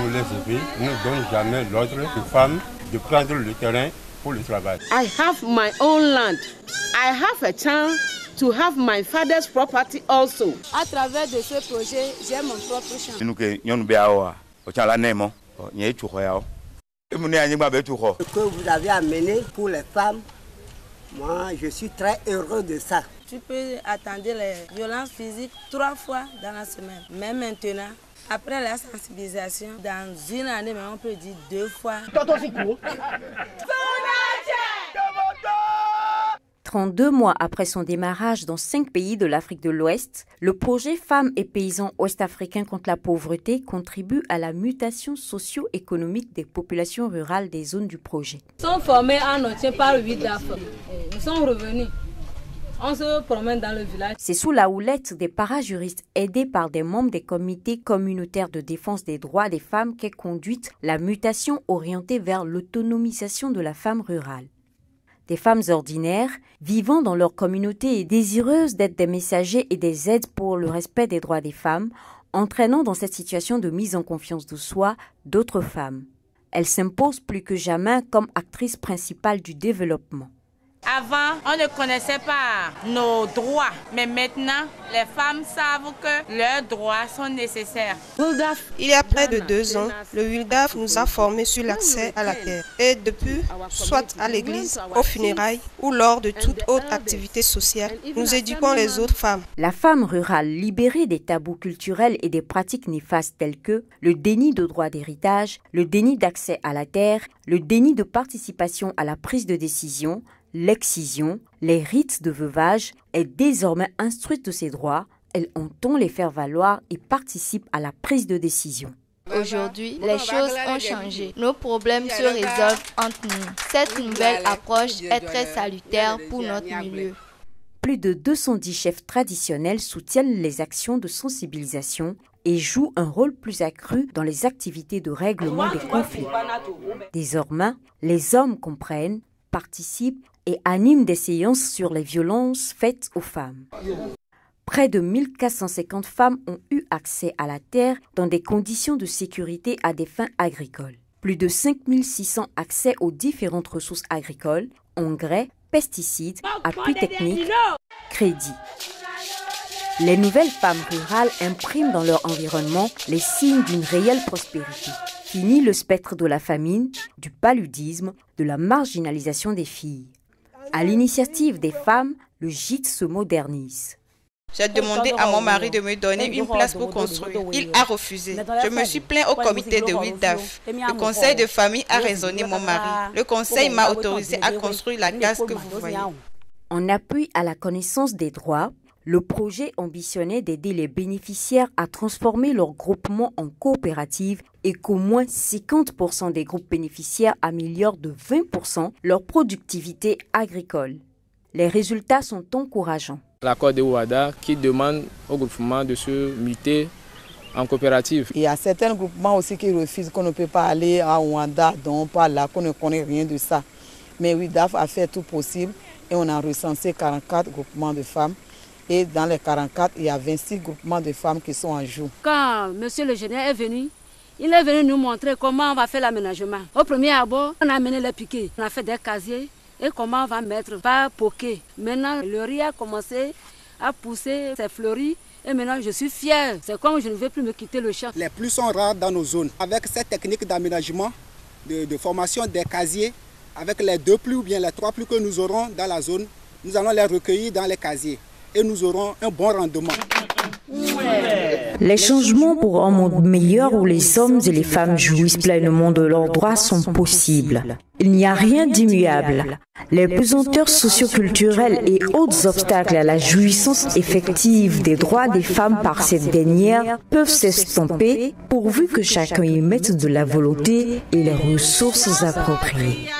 tous les pays ne donnent jamais l'ordre aux femmes de prendre le terrain pour le travail. I have my own land. I have a chance to have my father's property also. À travers de ce projet, j'ai mon propre champ. Ce que vous avez amené pour les femmes, moi je suis très heureux de ça. Tu peux attendre les violences physiques 3 fois dans la semaine. Mais maintenant, après la sensibilisation, dans une année, on peut dire 2 fois. 32 mois après son démarrage dans 5 pays de l'Afrique de l'Ouest, le projet Femmes et paysans ouest-africains contre la pauvreté contribue à la mutation socio-économique des populations rurales des zones du projet. Nous sommes formés en entier par 8 DAF. Nous sommes revenus. On se promène dans le village. C'est sous la houlette des parajuristes aidés par des membres des comités communautaires de défense des droits des femmes qu'est conduite la mutation orientée vers l'autonomisation de la femme rurale. Des femmes ordinaires, vivant dans leur communauté et désireuses d'être des messagers et des aides pour le respect des droits des femmes, entraînant dans cette situation de mise en confiance de soi d'autres femmes. Elles s'imposent plus que jamais comme actrices principales du développement. Avant, on ne connaissait pas nos droits, mais maintenant, les femmes savent que leurs droits sont nécessaires. Il y a près de 2 ans, le WILDAF nous a formés sur l'accès à la terre. Et depuis, soit à l'église, aux funérailles ou lors de toute autre activité sociale, nous éduquons les autres femmes. La femme rurale libérée des tabous culturels et des pratiques néfastes telles que le déni de droit d'héritage, le déni d'accès à la terre, le déni de participation à la prise de décision, l'excision, les rites de veuvage, est désormais instruite de ses droits. Elle entend les faire valoir et participe à la prise de décision. Aujourd'hui, les choses ont changé. Nos problèmes se résolvent entre nous. Cette nouvelle approche est très salutaire pour notre milieu. Plus de 210 chefs traditionnels soutiennent les actions de sensibilisation et jouent un rôle plus accru dans les activités de règlement des conflits. Désormais, les hommes comprennent, participent et animent des séances sur les violences faites aux femmes. Près de 1450 femmes ont eu accès à la terre dans des conditions de sécurité à des fins agricoles. Plus de 5600 accès aux différentes ressources agricoles, engrais, pesticides, appui technique, crédit. Les nouvelles femmes rurales impriment dans leur environnement les signes d'une réelle prospérité. Fini le spectre de la famine, du paludisme, de la marginalisation des filles. À l'initiative des femmes, le gîte se modernise. J'ai demandé à mon mari de me donner une place pour construire. Il a refusé. Je me suis plaint au comité de WILDAF. Le conseil de famille a raisonné mon mari. Le conseil m'a autorisé à construire la case que vous voyez. En appui à la connaissance des droits, le projet ambitionnait d'aider les bénéficiaires à transformer leur groupement en coopérative et qu'au moins 50% des groupes bénéficiaires améliorent de 20% leur productivité agricole. Les résultats sont encourageants. L'accord de Ouada qui demande au groupement de se muter en coopérative. Il y a certains groupements aussi qui refusent qu'on ne peut pas aller à Ouada, donc pas là, qu'on ne connaît rien de ça. Mais WILDAF a fait tout possible et on a recensé 44 groupements de femmes. Et dans les 44, il y a 26 groupements de femmes qui sont en jour. Quand monsieur le général est venu, il est venu nous montrer comment on va faire l'aménagement. Au premier abord, on a amené les piquets, on a fait des casiers et comment on va mettre par poquet. Maintenant, le riz a commencé à pousser, c'est fleuri et maintenant je suis fière. C'est comme je ne vais plus me quitter le champ. Les pluies sont rares dans nos zones. Avec cette technique d'aménagement, de formation des casiers, avec les 2 pluies ou bien les 3 pluies que nous aurons dans la zone, nous allons les recueillir dans les casiers. Et nous aurons un bon rendement. Les changements pour un monde meilleur où les hommes et les femmes jouissent pleinement de leurs droits sont possibles. Il n'y a rien d'immuable. Les pesanteurs socioculturelles et autres obstacles à la jouissance effective des droits des femmes par cette dernière peuvent s'estomper pourvu que chacun y mette de la volonté et les ressources appropriées.